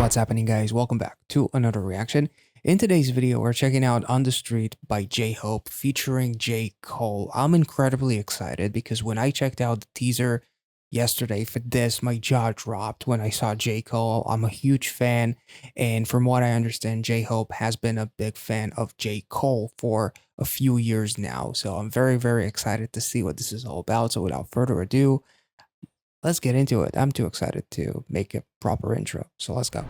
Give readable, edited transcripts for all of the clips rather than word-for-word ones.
What's happening, guys? Welcome back to another reaction. In today's video, we're checking out On the Street by J-Hope featuring J. Cole. I'm incredibly excited because when I checked out the teaser yesterday for this, my jaw dropped when I saw J. Cole. I'm a huge fan, and from what I understand, J-Hope has been a big fan of J. Cole for a few years now. So I'm very, very excited to see what this is all about. So without further ado, let's get into it. I'm too excited to make a proper intro. So let's go.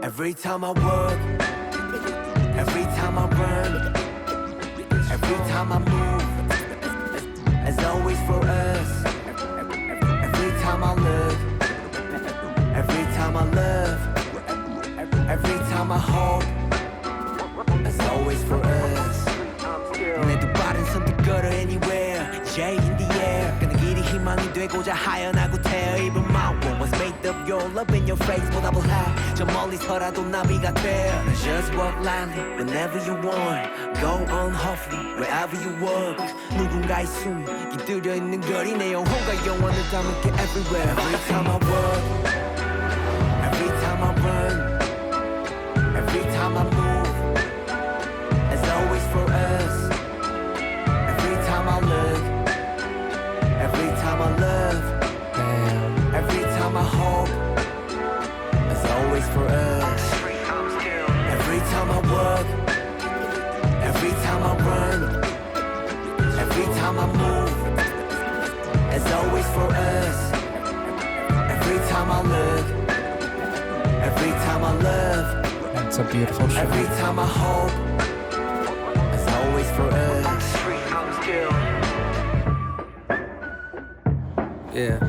Every time I work, every time I run, every time I move, as always for us. Every time I look, every time I love, every time I hope, as always for us. 내 두 발은 선택걸어 anywhere, J in the air. 그는 길이 희망이 되고자 하연하고 태어. Even my world was made of your love in your face. 보답을 해, 저 멀리서라도 나비가 돼. Just walk lightly whenever you want. Go on hopefully wherever you walk. 누군가의 숨이 깃들여 있는 거리. 내 영혼과 영원을 담을게 everywhere. Every time I walk, every time I run, every time I move, as always for us. Every time I look, every time I love, every time I hope, as always for us. Every time I walk, every time I run, every time I move, as always for us. Every time I look, every time I love, That's a beautiful shot. every time I hope, as always for us. Yeah.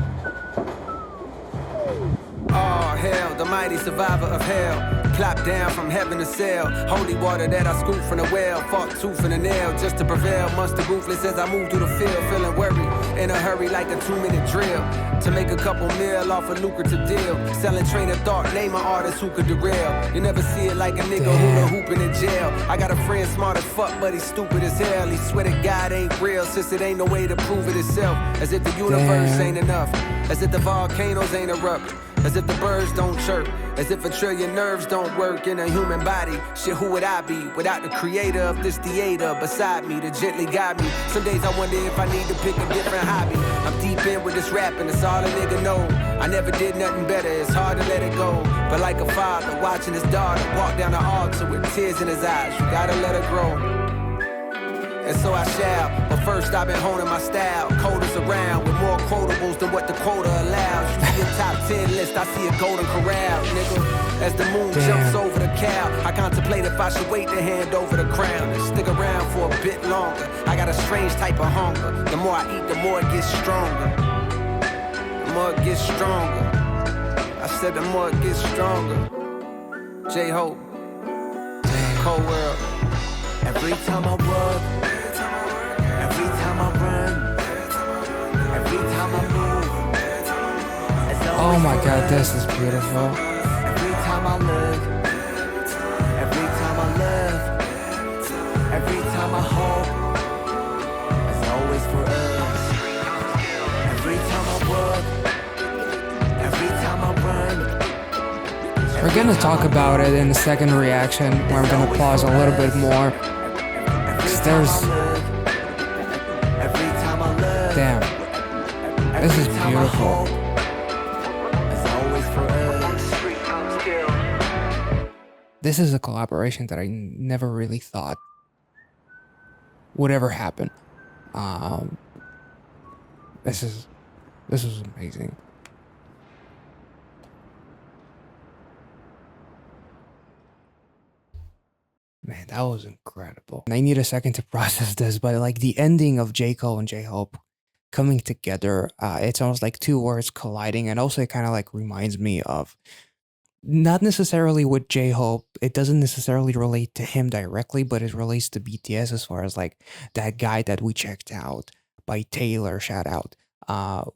Oh, hell, the mighty survivor of hell. Clapped down from heaven to sail. Holy water that I scooped from the well. Fought tooth and a nail just to prevail. Monster ruthless as I move through the field. Feeling worried, in a hurry like a 2-minute drill. To make a couple mil off a lucrative deal. Selling train of thought, name an artist who could derail. You never see it like a nigga hula hooping in jail. I got a friend smart as fuck, but he's stupid as hell. He swear to God ain't real, since it ain't no way to prove it itself. As if the universe ain't enough. As if the volcanoes ain't erupt. As if the birds don't chirp. As if a trillion nerves don't work in a human body. Shit, who would I be without the creator of this theater beside me to gently guide me? Some days I wonder if I need to pick a different hobby. I'm deep in with this rapping, that's all a nigga know. I never did nothing better, it's hard to let it go. But like a father watching his daughter walk down the altar with tears in his eyes, you gotta let her grow. And so I shall, but first I've been honing my style. Coders around with more quotables than what the quota allows. You see a top 10 list, I see a golden corral, nigga. As the moon jumps over the cow, I contemplate if I should wait to hand over the crown and stick around for a bit longer. I got a strange type of hunger. The more I eat, the more it gets stronger. The more it gets stronger. I said the more it gets stronger. J-Hope, Cold World. Every time I walk, every time I run, every time I move, as Oh always my for god, us. this is beautiful. Every time I look, every time I love, every time I hope, as always for us. Every time I walk, every time I run. We're gonna talk about it in the second reaction, where I'm gonna pause a little bit more. There's... Damn. This is beautiful. This is a collaboration that I never really thought would ever happen. This is amazing. Man, that was incredible. And I need a second to process this, but like the ending of J. Cole and J-Hope coming together. It's almost like two words colliding, and also it kind of like reminds me of not necessarily with J-Hope. It doesn't necessarily relate to him directly, but it relates to BTS as far as like that guy that we checked out by Taylor, shout out,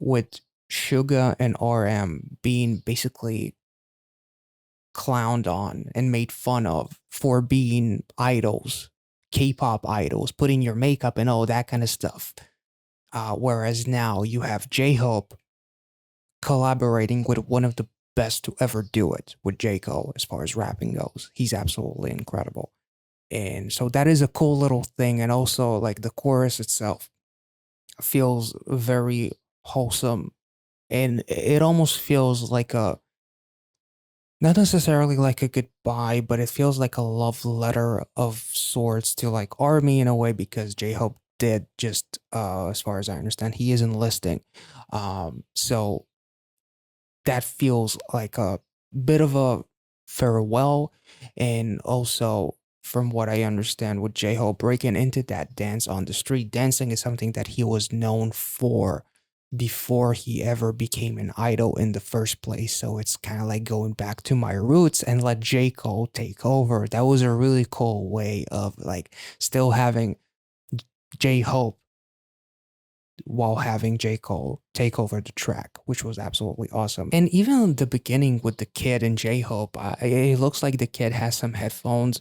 with Suga and RM being basically clowned on and made fun of for being idols, K-pop idols, putting your makeup and all that kind of stuff. Whereas now you have J-Hope collaborating with one of the best to ever do it with J. Cole as far as rapping goes. He's absolutely incredible. And so that is a cool little thing. And also, like, the chorus itself feels very wholesome. And it almost feels like a, not necessarily like a goodbye, but it feels like a love letter of sorts to like Army in a way, because J Hope did just, as far as I understand, he is enlisting. So that feels like a bit of a farewell. And also, from what I understand, with J Hope breaking into that dance on the street, dancing is something that he was known for before he ever became an idol in the first place. So it's kind of like going back to my roots and let J. Cole take over. That was a really cool way of like still having J Hope while having J. Cole take over the track, which was absolutely awesome. And even the beginning with the kid and J Hope, it looks like the kid has some headphones.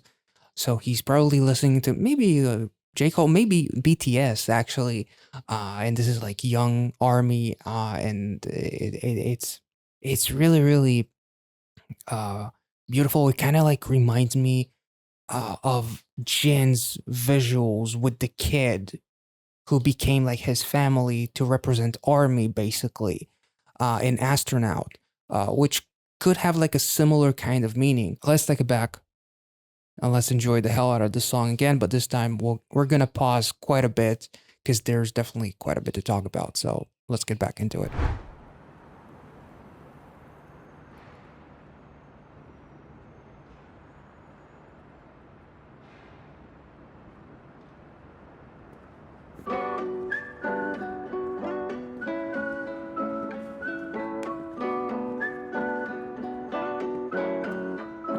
So he's probably listening to maybe J. Cole, maybe BTS actually. And this is like young Army. And it's really, really beautiful. It kind of like reminds me of Jin's visuals with the kid who became like his family to represent Army, basically, in Astronaut, which could have like a similar kind of meaning. Let's take it back and let's enjoy the hell out of the song again, but this time we're gonna pause quite a bit because there's definitely quite a bit to talk about. So let's get back into it.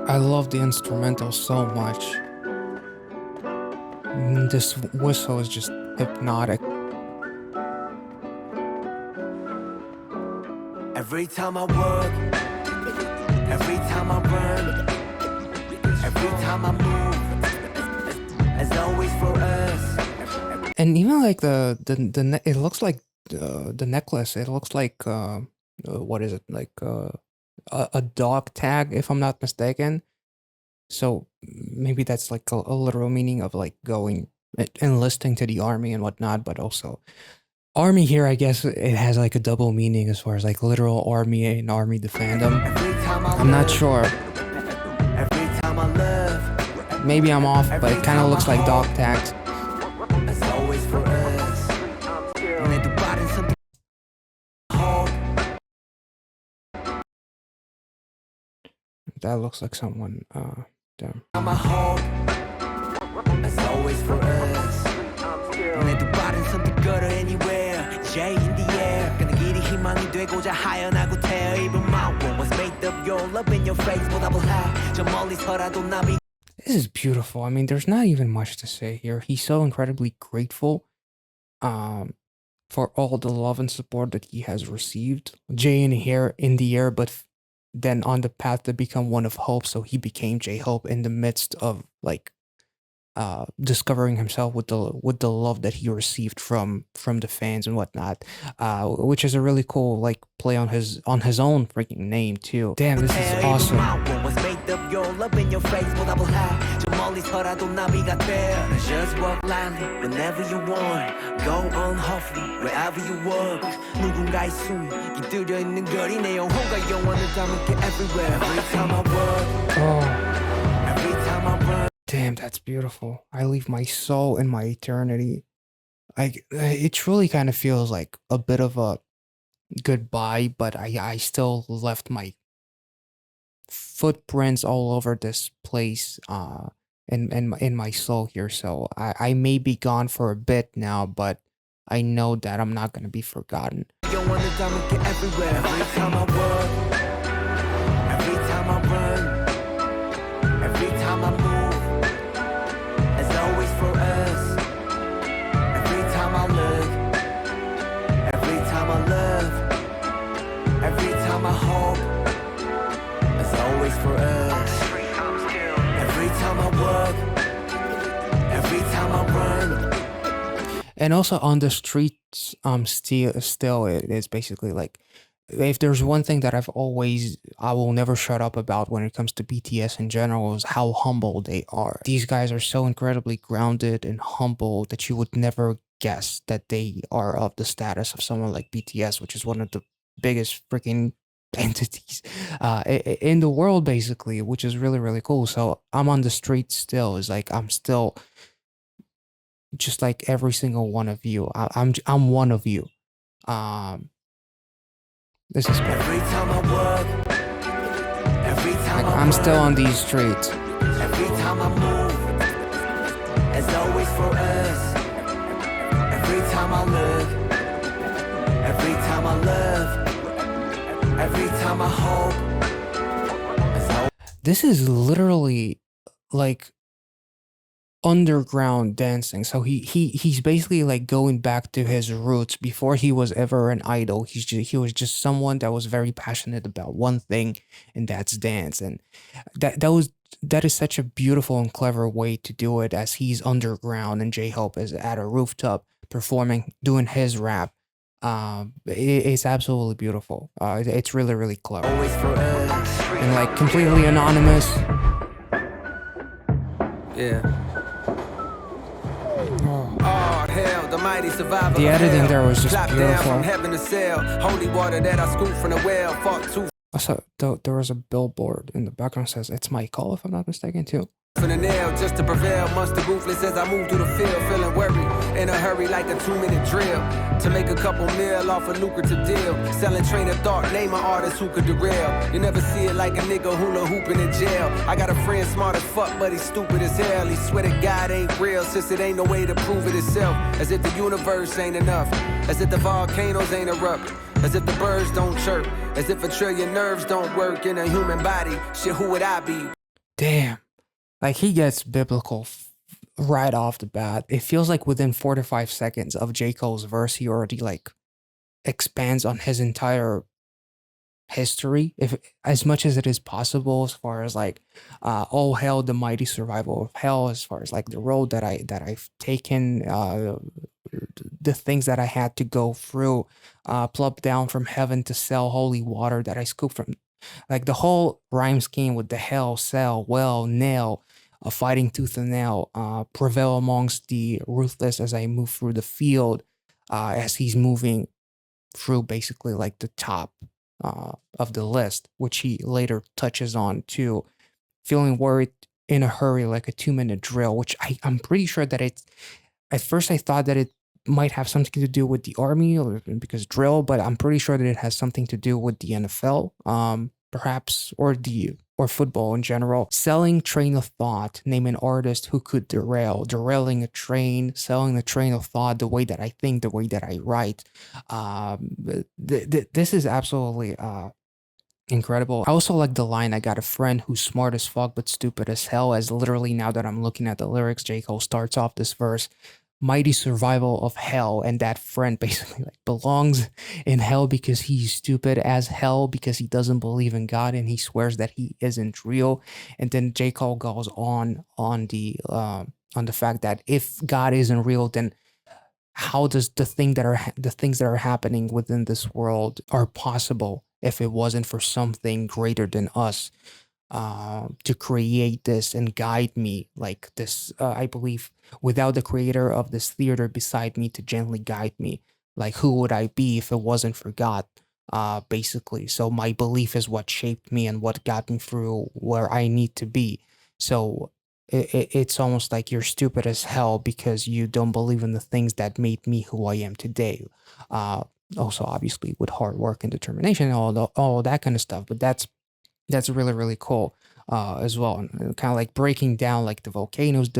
I love the instrumental so much. This whistle is just hypnotic. Every time I work, every time I run, every time I move, as always for us. And even like it looks like the necklace. It looks like what is it, like a dog tag, if I'm not mistaken. So maybe that's like a literal meaning of like going enlisting to the army and whatnot, but also army here. I guess it has like a double meaning as far as like literal army and army the fandom. I'm not sure. Every time I love, Maybe I'm off, but it kind of looks like dog tags. as always for us. When they do bottom something home, That looks like someone. Damn. I'm a home, as always for us. When they do bottom something good or anywhere, J in the air. 그는 길이 희망이 되고자 하연하고 태어 입은 마음 was made of your love in your face 보다 high. 저 멀리서라도 나비. This is beautiful. I mean, there's not even much to say here. He's so incredibly grateful for all the love and support that he has received. Jay in the air, but then on the path to become one of Hope. So he became J Hope in the midst of like discovering himself with the love that he received from the fans and whatnot, which is a really cool like play on his own freaking name too. Damn, this is awesome. Just walk lightly whenever you want. Go on hopefully wherever you walk. 누군가의 숨이 깃들여 있는 거리 내 영혼과 영원을 담을게 everywhere. Every time I walk, Oh, every time I run. damn, that's beautiful. I leave my soul in my eternity. It truly kind of feels like a bit of a goodbye, but I still left my footprints all over this place in my soul here. So I may be gone for a bit now, but I know that I'm not gonna be forgotten. You want the diamond get everywhere. Every time I work, every time I run, every time I move, it's always for us. Every time I look, every time I love, every time I hope, it's always for us. Every time I work, every time I run. And also on the streets, still it is basically like, if there's one thing that I will never shut up about when it comes to BTS in general, is how humble they are. These guys are so incredibly grounded and humble that you would never guess that they are of the status of someone like BTS, which is one of the biggest freaking entities in the world, basically, which is really, really cool. So I'm on the street still. Is like I'm still just like every single one of you. I'm one of you. Um, this is great. Every time I work, every time Like, I I'm still run, on these streets. every time I move, it's always for us. Every time I look, every time I love, every time I hope, it's always This is literally like underground dancing. So he's basically like going back to his roots before he was ever an idol. He was just someone that was very passionate about one thing, and that's dance. And that is such a beautiful and clever way to do it, as he's underground and J-Hope is at a rooftop performing, doing his rap. It's absolutely beautiful. It's really, really clever for us. and like completely anonymous. Yeah. Oh, hell, the mighty survivor. The of editing hell. there was just Clapped down beautiful. from heaven to sail. Holy water that I scooped from the well. Fought tooth Also, there was a billboard in the background that says "It's my call," if I'm not mistaken, too. in the nail just to prevail. Monster ruthless as I move through the field. Feeling worried in a hurry like a 2-minute drill. To make a couple mil off a lucrative deal. Selling train of thought, name an artist who could derail. You never see it like a nigga hula hooping in jail. I got a friend smart as fuck, but he's stupid as hell. He swear to God ain't real, since it ain't no way to prove it itself. As if the universe ain't enough. As if the volcanoes ain't erupt. As if the birds don't chirp. As if a trillion nerves don't work in a human body. Shit, who would I be? Damn. Like, he gets biblical right off the bat. It feels like within 4 to 5 seconds of J. Cole's verse, he already, like, expands on his entire history, if as much as it is possible, as far as like oh hell, the mighty survival of hell, as far as like the road that I've taken, the things that I had to go through, plucked down from heaven to sell holy water that I scooped from, like the whole rhyme scheme with the hell, sell, well, nail, fighting tooth and nail, prevail amongst the ruthless as I move through the field, as he's moving through basically like the top of the list, which he later touches on too. Feeling worried in a hurry like a 2-minute drill, which I'm pretty sure that it's, at first I thought that it might have something to do with the army, or because drill, but I'm pretty sure that it has something to do with the NFL, perhaps, or football in general. Selling train of thought, name an artist who could derailing a train, selling the train of thought, the way that I think, the way that I write. This is absolutely incredible. I also like the line, "I got a friend who's smart as fuck but stupid as hell," as literally, now that I'm looking at the lyrics, J. Cole starts off this verse, "Mighty survival of hell," and that friend basically like belongs in hell because he's stupid as hell, because he doesn't believe in God and he swears that he isn't real. And then J. Cole goes on the fact that if God isn't real, then how does the things that are happening within this world are possible if it wasn't for something greater than us to create this and guide me like this? I believe without the creator of this theater beside me to gently guide me, like who would I be if it wasn't for God? Basically, so my belief is what shaped me and what got me through where I need to be. So it's almost like you're stupid as hell because you don't believe in the things that made me who I am today. Also, obviously, with hard work and determination and all that kind of stuff. But that's really, really cool. as well, and kind of like breaking down like the volcanoes,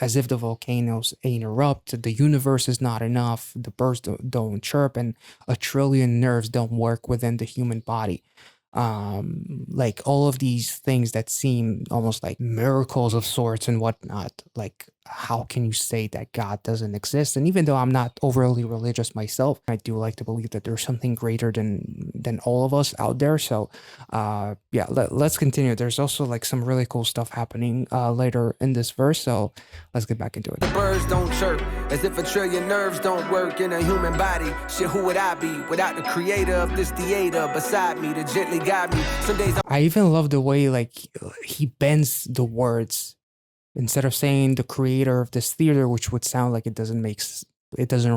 as if the volcanoes ain't erupt, the universe is not enough, the birds don't chirp, and a trillion nerves don't work within the human body. Like all of these things that seem almost like miracles of sorts and whatnot. Like, how can you say that God doesn't exist? And even though I'm not overly religious myself, I do like to believe that there's something greater than all of us out there. So yeah, let's continue. There's also like some really cool stuff happening later in this verse, so let's get back into it. The birds don't chirp, as if a trillion nerves don't work in a human body. Shit, who would I be without the creator of this theater beside me to gently guide me? Some days I even love the way like he bends the words. Instead of saying the creator of this theater, which would sound like it doesn't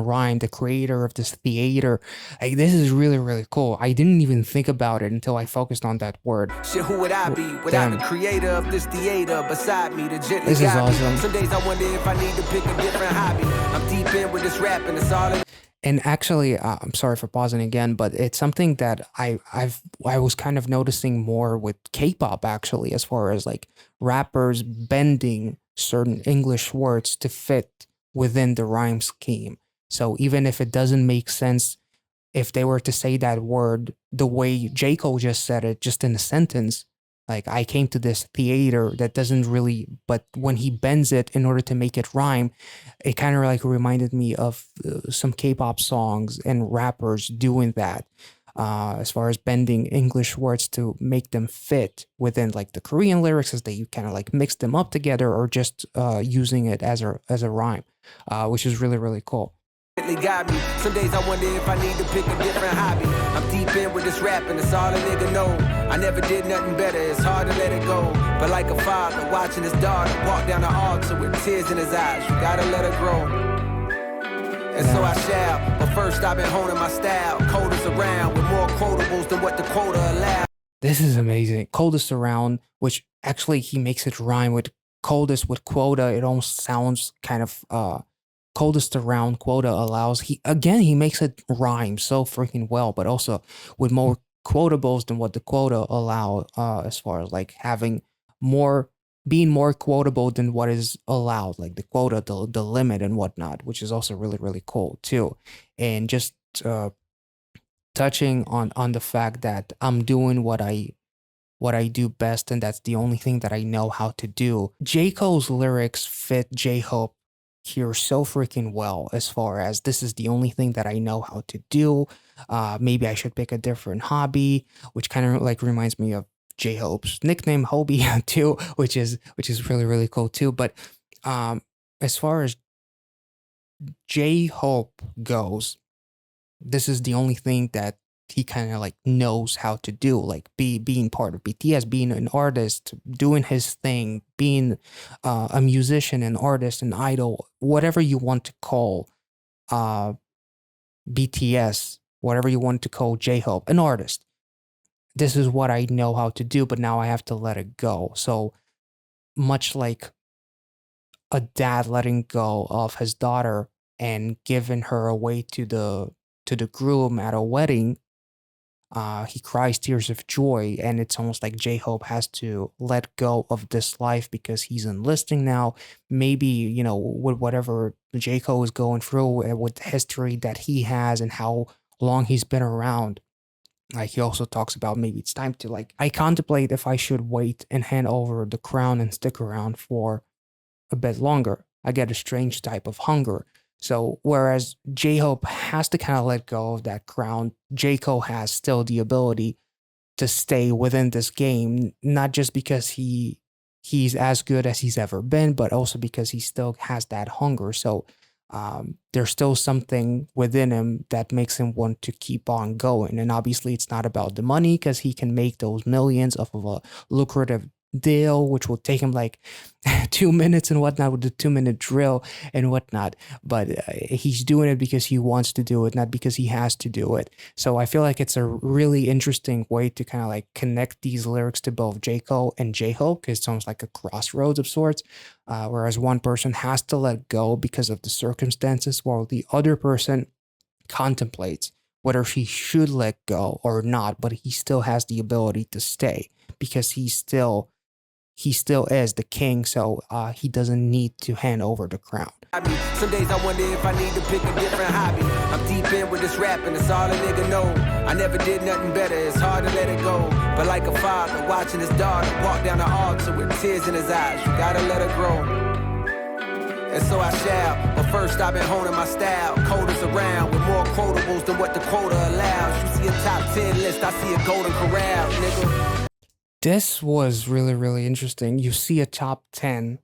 rhyme, the creator of this theater. Like, this is really, really cool. I didn't even think about it until I focused on that word. Shit, who would I be without the creator of this theater beside me to gently This is guide awesome. me? Some days I wonder if I need to pick a different hobby. I'm deep in with this rap and it's all in. And actually, I'm sorry for pausing again, but it's something that I was kind of noticing more with K-pop, actually, as far as like rappers bending certain English words to fit within the rhyme scheme. So even if it doesn't make sense, if they were to say that word the way J. Cole just said it, just in a sentence, like I came to this theater, that doesn't really, but when he bends it in order to make it rhyme, it kind of like reminded me of some K-pop songs and rappers doing that, as far as bending English words to make them fit within like the Korean lyrics, as they kind of like mix them up together, or just using it as a rhyme, which is really, really cool. Got me. Some days I wonder if I need to pick a different hobby. I'm deep in with this rap and it's all a nigga know. I never did nothing better, it's hard to let it go. But like a father watching his daughter walk down the altar with tears in his eyes, you gotta let her grow. And so I shall, but first I've been honing my style. Coldest around with more quotables than what the quota allows. This is amazing. Coldest around, which actually he makes it rhyme with coldest with quota. It almost sounds kind of coldest around quota allows. He makes it rhyme so freaking well, but also with more quotables than what the quota allow, as far as like having more, being more quotable than what is allowed, like the quota, the limit and whatnot, which is also really, really cool too. And just touching on the fact that I'm doing what I do best, and that's the only thing that I know how to do. J. Cole's lyrics fit J-Hope here so freaking well, as far as this is the only thing that I know how to do. Maybe I should pick a different hobby, which kind of like reminds me of J-Hope's nickname Hobie too, which is really, really cool too. But as far as J-Hope goes, this is the only thing that he kind of like knows how to do, like being part of BTS, being an artist, doing his thing, being a musician, an artist, an idol, whatever you want to call BTS, whatever you want to call J-Hope, an artist. This is what I know how to do, but now I have to let it go. So much like a dad letting go of his daughter and giving her away to the groom at a wedding, he cries tears of joy, and it's almost like J-Hope has to let go of this life because he's enlisting now. Maybe, you know, with whatever J. Cole is going through, with the history that he has and how long he's been around. Like, he also talks about maybe it's time to, like, I contemplate if I should wait and hand over the crown and stick around for a bit longer. I get a strange type of hunger. So whereas J-Hope has to kind of let go of that crown, J. Cole has still the ability to stay within this game, not just because he's as good as he's ever been, but also because he still has that hunger. So there's still something within him that makes him want to keep on going. And obviously it's not about the money, because he can make those millions off of a lucrative deal, which will take him like 2 minutes and whatnot, with the 2-minute drill and whatnot. But he's doing it because he wants to do it, not because he has to do it. So I feel like it's a really interesting way to kind of like connect these lyrics to both J. Cole and J-Hope, because it's almost like a crossroads of sorts. Whereas one person has to let go because of the circumstances, while the other person contemplates whether he should let go or not, but he still has the ability to stay because he's still he still is the king, so he doesn't need to hand over the crown. Some days I wonder if I need to pick a different hobby. I'm deep in with this rapping, it's all a nigga know. I never did nothing better, it's hard to let it go. But like a father watching his daughter walk down the altar with tears in his eyes, you gotta let her grow. And so I shall, but first I've been honing my style. Coders around with more quotables than what the quota allows. You see a top 10 list, I see a golden corral, nigga. This was really, really interesting. You see a top 10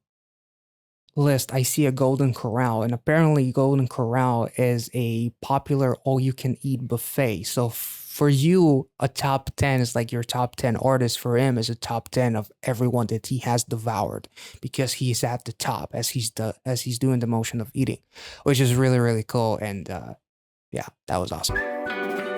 list, I see a Golden Corral, and apparently Golden Corral is a popular all-you-can-eat buffet. So for you, a top 10 is like your top 10 artists. For him, is a top 10 of everyone that he has devoured, because he's at the top as he's doing the motion of eating, which is really, really cool. And yeah, that was awesome.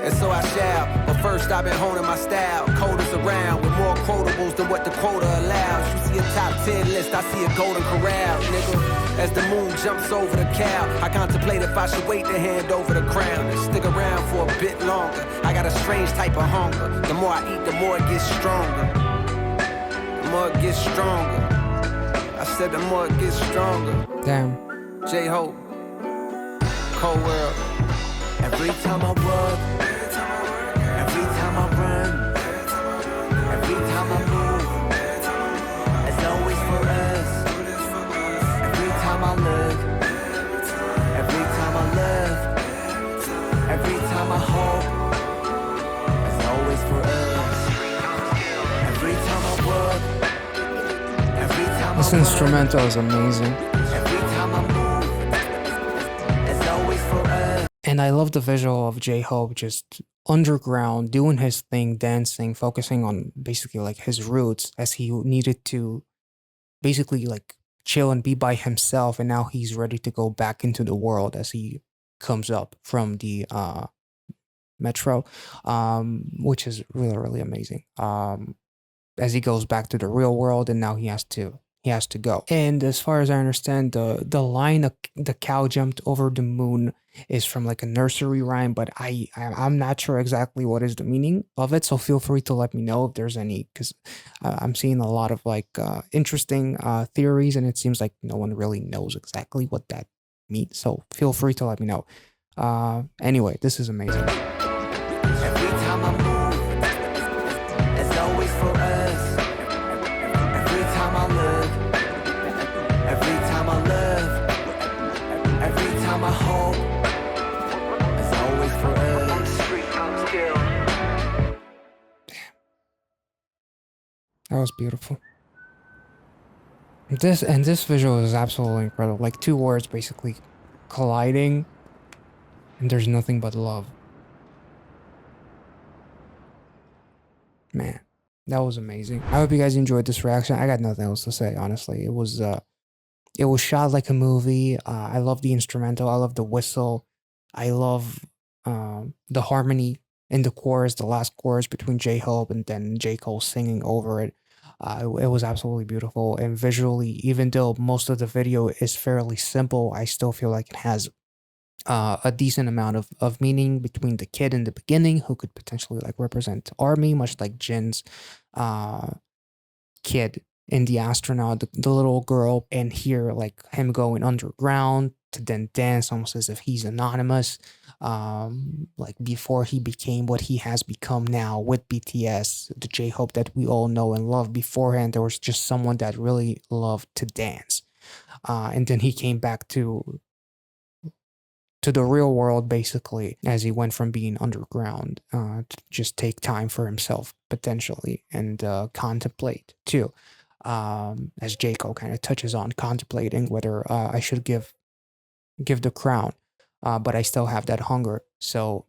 And so I shall, but first I've been honing my style. Coders around with more quotables than what the quota allows. You see a top 10 list, I see a golden corral, nigga. As the moon jumps over the cow, I contemplate if I should wait to hand over the crown and stick around for a bit longer. I got a strange type of hunger. The more I eat, the more it gets stronger. The more it gets stronger. I said the more it gets stronger. Damn. J-Hope, Cold World. Every time I work, every time I run, every time I move, it's always for us. Every time I look, every time I love, every time I hope, it's always for us. Every time I work, every time This I instrumental is amazing. every time I move, it's always for us. And I love the visual of J-Hope just underground, doing his thing, dancing, focusing on basically like his roots, as he needed to basically like chill and be by himself. And now he's ready to go back into the world as he comes up from the metro, which is really, really amazing. As he goes back to the real world, and now he has to go. And as far as I understand, the line of the cow jumped over the moon is from like a nursery rhyme, but I'm not sure exactly what is the meaning of it. So feel free to let me know if there's any, because I'm seeing a lot of like interesting theories, and it seems like no one really knows exactly what that means. So feel free to let me know. Anyway, this is amazing. Every time I move, it's always for us. Every time I look, every time I love, every time I hope, it's always for us. That was beautiful. This visual is absolutely incredible. Like two words basically colliding, and there's nothing but love. Man, that was amazing. I hope you guys enjoyed this reaction. I got nothing else to say, honestly. It was shot like a movie. I love the instrumental. I love the whistle. I love the harmony in the chorus, the last chorus between J-Hope and then J. Cole singing over it. It was absolutely beautiful. And visually, even though most of the video is fairly simple, I still feel like it has a decent amount of meaning between the kid in the beginning, who could potentially like represent Army, much like Jin's kid in The Astronaut, the little girl, and here like him going underground to then dance almost as if he's anonymous, like before he became what he has become now with BTS, the J-Hope that we all know and love. Beforehand, there was just someone that really loved to dance, and then he came back to the real world, basically, as he went from being underground to just take time for himself, potentially, and contemplate, too. As J. Cole kind of touches on contemplating whether I should give the crown, but I still have that hunger. So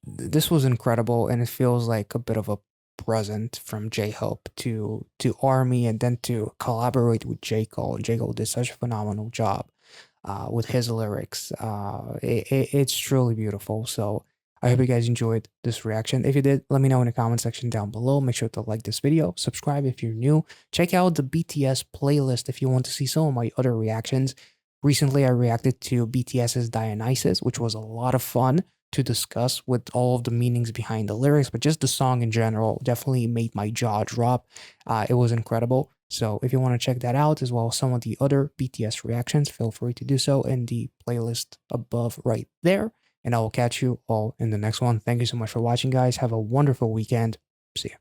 this was incredible, and it feels like a bit of a present from J-Hope to Army, and then to collaborate with J. Cole. J. Cole did such a phenomenal job with his lyrics. It's truly beautiful. So I hope you guys enjoyed this reaction. If you did, let me know in the comment section down below. Make sure to like this video, subscribe if you're new. Check out the BTS playlist if you want to see some of my other reactions. Recently, I reacted to BTS's Dionysus, which was a lot of fun to discuss with all of the meanings behind the lyrics, but just the song in general definitely made my jaw drop. It was incredible. So if you want to check that out, as well as some of the other BTS reactions, feel free to do so in the playlist above right there. And I will catch you all in the next one. Thank you so much for watching, guys. Have a wonderful weekend. See ya.